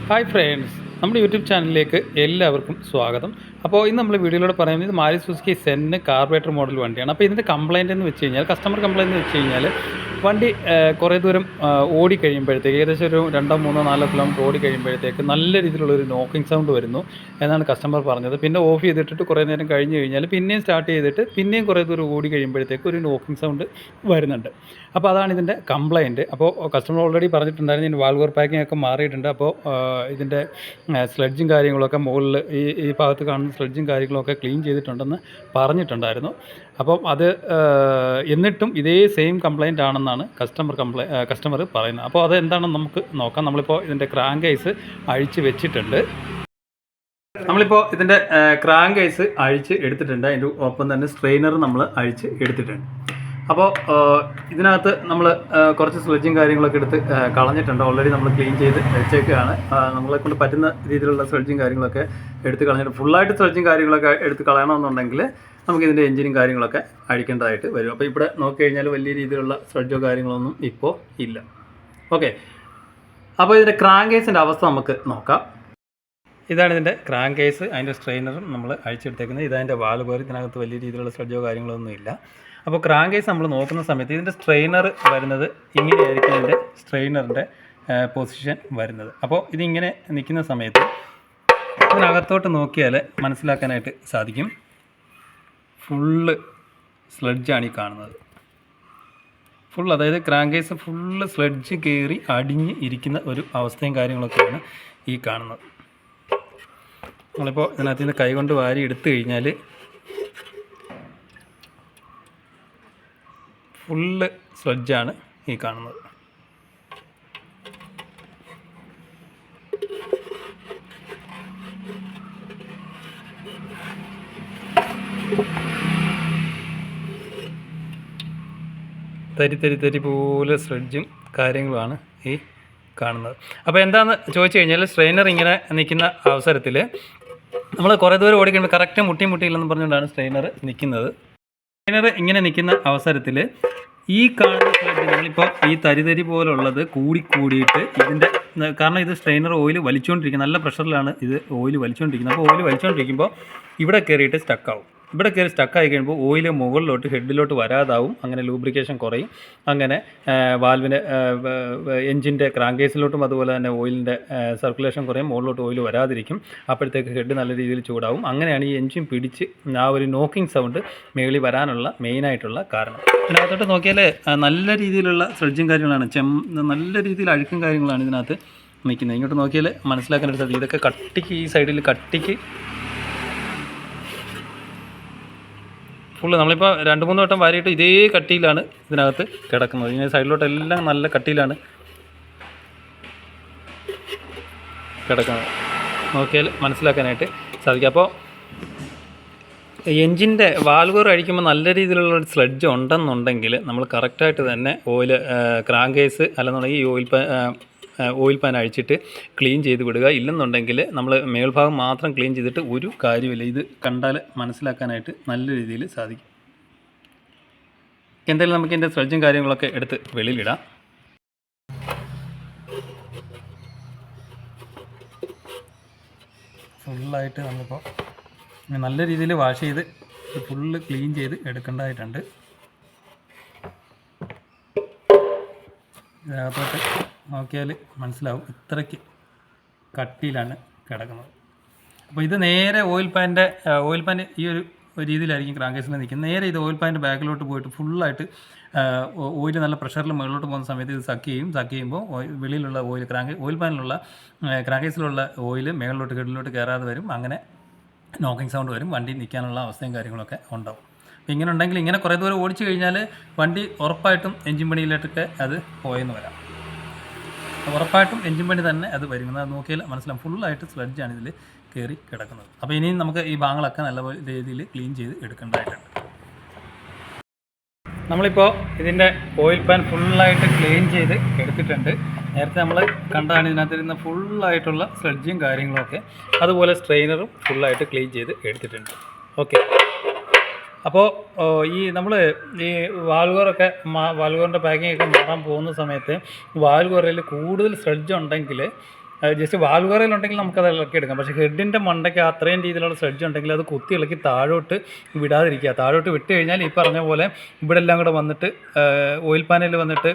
Hi friends, നമ്മുടെ YouTube ചാനലിലേക്ക് എല്ലാവർക്കും സ്വാഗതം. അപ്പോൾ ഇന്ന് നമ്മൾ വീഡിയോയിലൂടെ പറയുന്നത് മാരുതി സുസുക്കി സെന്ന് കാർബറേറ്റർ മോഡൽ വണ്ടിയാണ്. അപ്പോൾ ഇതിൻ്റെ കംപ്ലയിൻ്റ് എന്ന് വെച്ച് കഴിഞ്ഞാൽ, കസ്റ്റമർ കംപ്ലയിൻ്റ് എന്ന് വെച്ച് കഴിഞ്ഞാൽ, വണ്ടി കുറേ ദൂരം ഓടി കഴിയുമ്പോഴത്തേക്ക്, ഏകദേശം ഒരു 2-3-4 കിലോമീറ്റർ ഓടി കഴിയുമ്പോഴത്തേക്ക് നല്ല രീതിയിലുള്ളൊരു നോക്കിംഗ് സൗണ്ട് വരുന്നു എന്നാണ് കസ്റ്റമർ പറഞ്ഞത്. പിന്നെ ഓഫ് ചെയ്തിട്ട് കുറേ നേരം കഴിഞ്ഞ് കഴിഞ്ഞാൽ പിന്നെയും സ്റ്റാർട്ട് ചെയ്തിട്ട് പിന്നെയും കുറേ ദൂരം ഓടി കഴിയുമ്പോഴത്തേക്ക് ഒരു നോക്കിംഗ് സൗണ്ട് വരുന്നുണ്ട്. അപ്പോൾ അതാണ് ഇതിൻ്റെ കംപ്ലയിൻറ്റ്. അപ്പോൾ കസ്റ്റമർ ഓൾറെഡി പറഞ്ഞിട്ടുണ്ടായിരുന്നു, ഇതിൻ്റെ വാൾവർ പാക്കിംഗ് ഒക്കെ മാറിയിട്ടുണ്ട്. അപ്പോൾ ഇതിൻ്റെ സ്ലെഡ്ജും കാര്യങ്ങളൊക്കെ മുകളിൽ ഈ ഭാഗത്ത് കാണുന്ന സ്ലെഡ്ജും കാര്യങ്ങളൊക്കെ ക്ലീൻ ചെയ്തിട്ടുണ്ടെന്ന് പറഞ്ഞിട്ടുണ്ടായിരുന്നു. അപ്പം അത് എന്നിട്ടും ഇതേ സെയിം കംപ്ലയിൻ്റ് ആണെന്നാണ് കസ്റ്റമർ പറയുന്നത്. അപ്പോൾ അത് എന്താണെന്ന് നമുക്ക് നോക്കാം. നമ്മളിപ്പോൾ ഇതിൻ്റെ ക്രാങ്ക് കേസ് അഴിച്ച് വെച്ചിട്ടുണ്ട്. നമ്മളിപ്പോൾ ഇതിൻ്റെ ക്രാങ്ക് കേസ് അഴിച്ച് എടുത്തിട്ടുണ്ട്. അതിൻ്റെ ഒപ്പം തന്നെ സ്ട്രെയിനർ നമ്മൾ അഴിച്ച് എടുത്തിട്ടുണ്ട്. അപ്പോൾ ഇതിനകത്ത് നമ്മൾ കുറച്ച് സ്ലെഡ്ജും കാര്യങ്ങളൊക്കെ എടുത്ത് കളഞ്ഞിട്ടുണ്ട്. ഓൾറെഡി നമ്മൾ ക്ലീൻ ചെയ്ത് വെച്ചേക്കുകയാണ്. നമ്മളെ കൊണ്ട് പറ്റുന്ന രീതിയിലുള്ള സ്ലെഡ്ജും കാര്യങ്ങളൊക്കെ എടുത്ത് കളഞ്ഞിട്ട്, ഫുള്ളായിട്ട് സ്ലെഡ്ജും കാര്യങ്ങളൊക്കെ എടുത്ത് കളയണമെന്നുണ്ടെങ്കിൽ നമുക്കിതിൻ്റെ എഞ്ചിനും കാര്യങ്ങളൊക്കെ അഴിക്കേണ്ടതായിട്ട് വരും. അപ്പോൾ ഇവിടെ നോക്കിക്കഴിഞ്ഞാൽ വലിയ രീതിയിലുള്ള സ്ലെഡ്ജോ കാര്യങ്ങളൊന്നും ഇപ്പോൾ ഇല്ല. ഓക്കെ, അപ്പോൾ ഇതിൻ്റെ ക്രാങ്ക് കേസിൻ്റെ അവസ്ഥ നമുക്ക് നോക്കാം. ഇതാണ് ഇതിൻ്റെ ക്രാങ്ക് കേസ്. അതിൻ്റെ സ്ട്രെയിനറും നമ്മൾ അഴിച്ചെടുത്തേക്കുന്നത്. ഇതതിൻ്റെ വാൽവ് കയറി, ഇതിനകത്ത് വലിയ രീതിയിലുള്ള സ്ലെഡ്ജോ കാര്യങ്ങളൊന്നും ഇല്ല. അപ്പോൾ ക്രാങ്ക് കേസ് നമ്മൾ നോക്കുന്ന സമയത്ത് ഇതിൻ്റെ സ്ട്രെയിനർ വരുന്നത് ഇങ്ങനെയായിരിക്കും. ഇതിൻ്റെ സ്ട്രെയിനറിൻ്റെ പൊസിഷൻ വരുന്നത്. അപ്പോൾ ഇതിങ്ങനെ നിൽക്കുന്ന സമയത്ത് ഇതിനകത്തോട്ട് നോക്കിയാൽ മനസ്സിലാക്കാനായിട്ട് സാധിക്കും, ഫുള്ള് സ്ലെഡ്ജാണ് ഈ കാണുന്നത്. അതായത് ക്രാങ്ക് കേസ് ഫുള്ള് സ്ലെഡ്ജ് കയറി അടിഞ്ഞ് ഇരിക്കുന്ന ഒരു അവസ്ഥയും കാര്യങ്ങളൊക്കെയാണ് ഈ കാണുന്നത്. നമ്മളിപ്പോൾ ഇതിനകത്ത് നിന്ന് കൈകൊണ്ട് വാരി എടുത്തു കഴിഞ്ഞാൽ ഫുള്ള് സ്ലെഡ്ജാണ് ഈ കാണുന്നത്. തരി പോലെ സ്ലെഡ്ജും കാര്യങ്ങളുമാണ് ഈ കാണുന്നത്. അപ്പോൾ എന്താണെന്ന് ചോദിച്ചു കഴിഞ്ഞാൽ, സ്ട്രെയിനർ ഇങ്ങനെ നിൽക്കുന്ന അവസരത്തിൽ നമ്മൾ കുറേ ദൂരം ഓടിക്കുമ്പോൾ കറക്റ്റ് മുട്ടിയില്ലെന്ന് പറഞ്ഞുകൊണ്ടാണ് സ്ട്രെയിനർ നിൽക്കുന്നത്. സ്ട്രെയിനർ ഇങ്ങനെ നിൽക്കുന്ന അവസരത്തിൽ ഈ കാണുന്ന സ്ലെഡ്ജ് നമ്മളിപ്പോൾ ഈ തരി പോലുള്ളത് കൂടിയിട്ട് ഇതിൻ്റെ, കാരണം ഇത് സ്ട്രെയിനർ ഓയിൽ വലിച്ചുകൊണ്ടിരിക്കുന്നത്, നല്ല പ്രഷറിലാണ് ഇത് ഓയിൽ വലിച്ചുകൊണ്ടിരിക്കുന്നത്. അപ്പോൾ ഓയിൽ വലിച്ചുകൊണ്ടിരിക്കുമ്പോൾ ഇവിടെ കയറിയിട്ട് സ്റ്റക്കാവും. ഇവിടെ കയറി സ്റ്റക്കായി കഴിയുമ്പോൾ ഓയിൽ മുകളിലോട്ട് ഹെഡിലോട്ട് വരാതാവും. അങ്ങനെ ലൂബ്രിക്കേഷൻ കുറയും. അങ്ങനെ വാൽവിൻ്റെ എഞ്ചിൻ്റെ ക്രാങ്ക് കേസിലോട്ടും അതുപോലെ തന്നെ ഓയിലിൻ്റെ സർക്കുലേഷൻ കുറയും. മുകളിലോട്ട് ഓയിൽ വരാതിരിക്കും. അപ്പോഴത്തേക്ക് ഹെഡ് നല്ല രീതിയിൽ ചൂടാവും. അങ്ങനെയാണ് ഈ എഞ്ചിൻ പിടിച്ച് ആ ഒരു നോക്കിംഗ് സൗണ്ട് മേളിൽ വരാനുള്ള മെയിനായിട്ടുള്ള കാരണം. ഇതിനകത്തോട്ട് നോക്കിയാൽ നല്ല രീതിയിലുള്ള സ്ലെഡ്ജും കാര്യങ്ങളാണ്, നല്ല രീതിയിൽ അഴുക്കും കാര്യങ്ങളാണ് ഇതിനകത്ത് നിൽക്കുന്നത്. ഇങ്ങോട്ട് നോക്കിയാൽ മനസ്സിലാക്കാനായിട്ട് സാധിക്കും. ഇതൊക്കെ കട്ടിക്ക്, ഈ സൈഡിൽ കട്ടിക്ക് ഫുള്ള് നമ്മളിപ്പോൾ 2-3 വട്ടം വാരിയിട്ട് ഇതേ കട്ടിയിലാണ് ഇതിനകത്ത് കിടക്കുന്നത്. ഇങ്ങനെ സൈഡിലോട്ടെല്ലാം നല്ല കട്ടിയിലാണ് കിടക്കുന്നത്. നോക്കിയാൽ മനസ്സിലാക്കാനായിട്ട് സാധിക്കും. അപ്പോൾ എഞ്ചിൻ്റെ വാൽവ് അഴിക്കുമ്പോൾ നല്ല രീതിയിലുള്ള ഒരു സ്ലെഡ്ജ് ഉണ്ടെന്നുണ്ടെങ്കിൽ നമ്മൾ കറക്റ്റായിട്ട് തന്നെ ക്രാങ്ക് കേസ് അല്ലെന്നുണ്ടെങ്കിൽ ഈ ഓയിൽ പാൻ അഴിച്ചിട്ട് ക്ലീൻ ചെയ്ത് വിടുക. ഇല്ലെന്നുണ്ടെങ്കിൽ നമ്മൾ മേൽഭാഗം മാത്രം ക്ലീൻ ചെയ്തിട്ട് ഒരു കാര്യമില്ല. ഇത് കണ്ടാൽ മനസ്സിലാക്കാനായിട്ട് നല്ല രീതിയിൽ സാധിക്കും. എന്തായാലും നമുക്ക് ഇതിൻ്റെ സ്ലെഡ്ജും കാര്യങ്ങളൊക്കെ എടുത്ത് വെളിയിലിടാം. ഫുള്ളായിട്ട് നമ്മളിപ്പോൾ നല്ല രീതിയിൽ വാഷ് ചെയ്ത് ഫുള്ള് ക്ലീൻ ചെയ്ത് എടുക്കേണ്ടതായിട്ടുണ്ട്. ഇതിനകത്തോട്ട് നോക്കിയാൽ മനസ്സിലാവും, ഇത്രയ്ക്ക് കട്ടിയിലാണ് കിടക്കുന്നത്. അപ്പോൾ ഇത് നേരെ ഓയിൽ പാൻ ഈ ഒരു രീതിയിലായിരിക്കും ക്രാങ്ക് കേസിൽ നിൽക്കുന്നത്. നേരെ ഇത് ഓയിൽ പാൻ്റെ ബാക്കിലോട്ട് പോയിട്ട് ഫുള്ളായിട്ട് ഓയിൽ നല്ല പ്രഷറിൽ മുകളിലോട്ട് പോകുന്ന സമയത്ത് ഇത് സക്ക് ചെയ്യുമ്പോൾ വെളിയിലുള്ള ഓയിൽ പാനിലുള്ള ക്രാങ്ക് കേസിലുള്ള ഓയിൽ മേളിലോട്ട് ഹെഡിലോട്ട് കയറാതെ വരും. അങ്ങനെ നോക്കിംഗ് സൗണ്ട് വരും. വണ്ടി നിൽക്കാനുള്ള അവസ്ഥയും കാര്യങ്ങളൊക്കെ ഉണ്ടാവും. അപ്പോൾ ഇങ്ങനെ ഉണ്ടെങ്കിൽ, ഇങ്ങനെ കുറേ ദൂരം ഓടിച്ചു കഴിഞ്ഞാൽ വണ്ടി ഉറപ്പായിട്ടും എഞ്ചിൻ പണിയിലോട്ടൊക്കെ അത് പോയെന്ന് വരാം. ഉറപ്പായിട്ടും എഞ്ചിൻ പണി തന്നെ അത് വരും. അത് നോക്കിയാൽ മനസ്സിലാവും, ഫുള്ളായിട്ട് സ്ലെഡ്ജാണ് ഇതിൽ കയറി കിടക്കുന്നത്. അപ്പോൾ ഇനിയും നമുക്ക് ഈ ഭാഗങ്ങളൊക്കെ നല്ല രീതിയിൽ ക്ലീൻ ചെയ്ത് എടുക്കേണ്ടതായിട്ടുണ്ട്. നമ്മളിപ്പോൾ ഇതിൻ്റെ ഓയിൽ പാൻ ഫുള്ളായിട്ട് ക്ലീൻ ചെയ്ത് എടുത്തിട്ടുണ്ട്. നേരത്തെ നമ്മൾ കണ്ടാണ് ഇതിനകത്തിരുന്ന ഫുള്ളായിട്ടുള്ള സ്ലെഡ്ജും കാര്യങ്ങളൊക്കെ, അതുപോലെ സ്ട്രെയിനറും ഫുള്ളായിട്ട് ക്ലീൻ ചെയ്ത് എടുത്തിട്ടുണ്ട്. ഓക്കെ, അപ്പോൾ നമ്മൾ ഈ വാൽവറിൻ്റെ പാക്കിംഗ് ഒക്കെ മാറാൻ പോകുന്ന സമയത്ത് വാൽവറിൽ കൂടുതൽ സ്ലെഡ്ജ് ഉണ്ടെങ്കിൽ ജസ്റ്റ് വാൽവറയിലുണ്ടെങ്കിൽ നമുക്കത് ഇളക്കി എടുക്കാം. പക്ഷേ ഹെഡിൻ്റെ മണ്ടയ്ക്ക് അത്രയും രീതിയിലുള്ള സ്ലെഡ്ജ് ഉണ്ടെങ്കിൽ അത് കുത്തി ഇളക്കി താഴോട്ട് വിടാതിരിക്കുക. താഴോട്ട് വിട്ട് കഴിഞ്ഞാൽ ഈ പറഞ്ഞ പോലെ ഇവിടെ എല്ലാം കൂടെ വന്നിട്ട് ഓയിൽ പാനലിൽ വന്നിട്ട്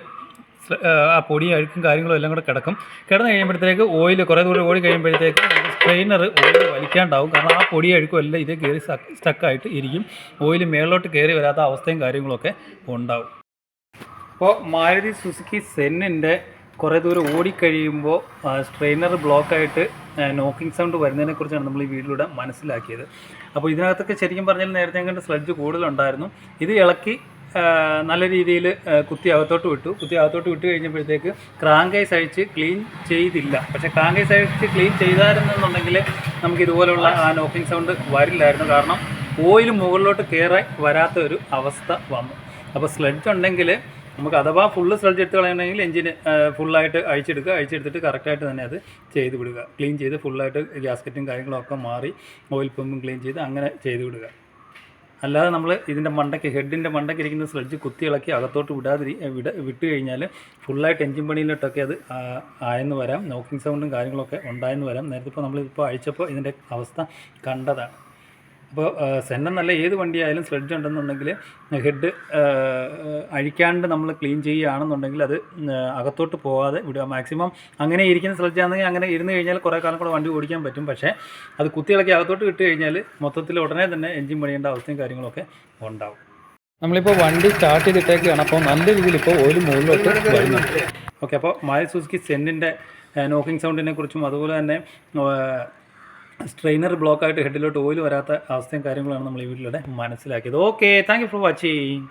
ആ പൊടിയും അഴുക്കും കാര്യങ്ങളും എല്ലാം കൂടെ കിടന്ന് കഴിയുമ്പോഴത്തേക്ക് ഓയിൽ കുറേ ദൂരം ഓടി കഴിയുമ്പോഴത്തേക്ക് സ്ട്രെയിനർ ഓയിൽ വലിക്കാണ്ടാവും. കാരണം ആ പൊടി അഴുക്കും എല്ലാം ഇത് കയറി സ്റ്റക്കായിട്ട് ഇരിക്കും. ഓയിൽ മേളിലോട്ട് കയറി വരാത്ത അവസ്ഥയും കാര്യങ്ങളൊക്കെ ഉണ്ടാവും. അപ്പോൾ മാരുതി സുസുക്കി സെന്നിൻ്റെ കുറേ ദൂരം ഓടിക്കഴിയുമ്പോൾ സ്ട്രെയിനർ ബ്ലോക്കായിട്ട് നോക്കിംഗ് സൗണ്ട് വരുന്നതിനെക്കുറിച്ചാണ് നമ്മൾ ഈ വീഡിയോയിലൂടെ മനസ്സിലാക്കിയത്. അപ്പോൾ ഇതിനകത്തൊക്കെ ശരിക്കും പറഞ്ഞാൽ നേരത്തെ കണ്ട് സ്ലെഡ്ജ് കൂടുതലുണ്ടായിരുന്നു. ഇത് ഇളക്കി നല്ല രീതിയിൽ കുത്തി അകത്തോട്ട് വിട്ട് കഴിഞ്ഞപ്പോഴത്തേക്ക് ക്രാങ്ക് ഐസ് അഴിച്ച് ക്ലീൻ ചെയ്തില്ല. പക്ഷേ ക്രാങ്ക് ഐസ് അഴിച്ച് ക്ലീൻ ചെയ്തായിരുന്നെന്നുണ്ടെങ്കിൽ നമുക്ക് ഇതുപോലുള്ള ആ നോക്കിംഗ് സൗണ്ട് വരില്ലായിരുന്നു. കാരണം ഓയിൽ മുകളിലോട്ട് കയറാൻ വരാത്ത ഒരു അവസ്ഥ വന്നു. അപ്പോൾ സ്ലെഡ്ജ് ഉണ്ടെങ്കിൽ നമുക്ക് അഥവാ ഫുള്ള് സ്ലെഡ്ജ് എടുത്ത് കളയണമെങ്കിൽ എഞ്ചിന് ഫുള്ളായിട്ട് അഴിച്ചെടുത്തിട്ട് കറക്റ്റായിട്ട് തന്നെ അത് ചെയ്ത് വിടുക. ക്ലീൻ ചെയ്ത് ഫുള്ളായിട്ട് ഗ്യാസ്കറ്റും കാര്യങ്ങളൊക്കെ മാറി ഓയിൽ പമ്പും ക്ലീൻ ചെയ്ത് അങ്ങനെ ചെയ്ത് വിടുക. അല്ലാതെ നമ്മൾ ഇതിൻ്റെ ഹെഡിൻ്റെ മണ്ടയ്ക്ക് ഇരിക്കുന്ന സ്ലെഡ്ജ് കുത്തി ഇളക്കി അകത്തോട്ട് വിട്ട് കഴിഞ്ഞാൽ ഫുള്ളായിട്ട് എഞ്ചിൻ പണിയിലോട്ടൊക്കെ അത് ആയെന്ന് വരാം. നോക്കിംഗ് സൗണ്ടും കാര്യങ്ങളൊക്കെ ഉണ്ടായെന്ന് വരാം. നേരത്തെ ഇപ്പോൾ നമ്മളിപ്പോൾ അഴിച്ചപ്പോൾ ഇതിൻ്റെ അവസ്ഥ കണ്ടതാണ്. അപ്പോൾ സെന്നല്ല ഏത് വണ്ടിയായാലും സ്ലെഡ്ജ് ഉണ്ടെന്നുണ്ടെങ്കിൽ ഹെഡ് അഴിക്കാണ്ട് നമ്മൾ ക്ലീൻ ചെയ്യുകയാണെന്നുണ്ടെങ്കിൽ അത് അകത്തോട്ട് പോകാതെ വിടുക. മാക്സിമം അങ്ങനെ ഇരിക്കുന്ന സ്ലെഡ്ജാണെങ്കിൽ അങ്ങനെ ഇരുന്ന് കഴിഞ്ഞാൽ കുറേ കാലം കൂടെ വണ്ടി ഓടിക്കാൻ പറ്റും. പക്ഷേ അത് കുത്തിയിളക്കി അകത്തോട്ട് വിട്ട് കഴിഞ്ഞാൽ മൊത്തത്തിൽ ഉടനെ തന്നെ എഞ്ചിൻ പണിയേണ്ട അവസ്ഥയും കാര്യങ്ങളൊക്കെ ഉണ്ടാവും. നമ്മളിപ്പോൾ വണ്ടി സ്റ്റാർട്ട് ചെയ്തിട്ടേക്കാണ്. അപ്പോൾ നല്ല രീതിയിൽ ഇപ്പോൾ ഓയിൽ മുകളിലോട്ട് വരുന്നുണ്ട്. ഓക്കെ, അപ്പോൾ മാരുതി സുസുക്കി സെന്നിൻ്റെ നോക്കിംഗ് സൗണ്ടിനെ കുറിച്ചും അതുപോലെ തന്നെ സ്ട്രെയിനർ ബ്ലോക്കായിട്ട് ഹെഡിലോട്ട് ഓയിൽ വരാത്ത അവസ്ഥയും കാര്യങ്ങളാണ് നമ്മൾ ഈ വീട്ടിലൂടെ മനസ്സിലാക്കിയത്. Okay, thank you for watching.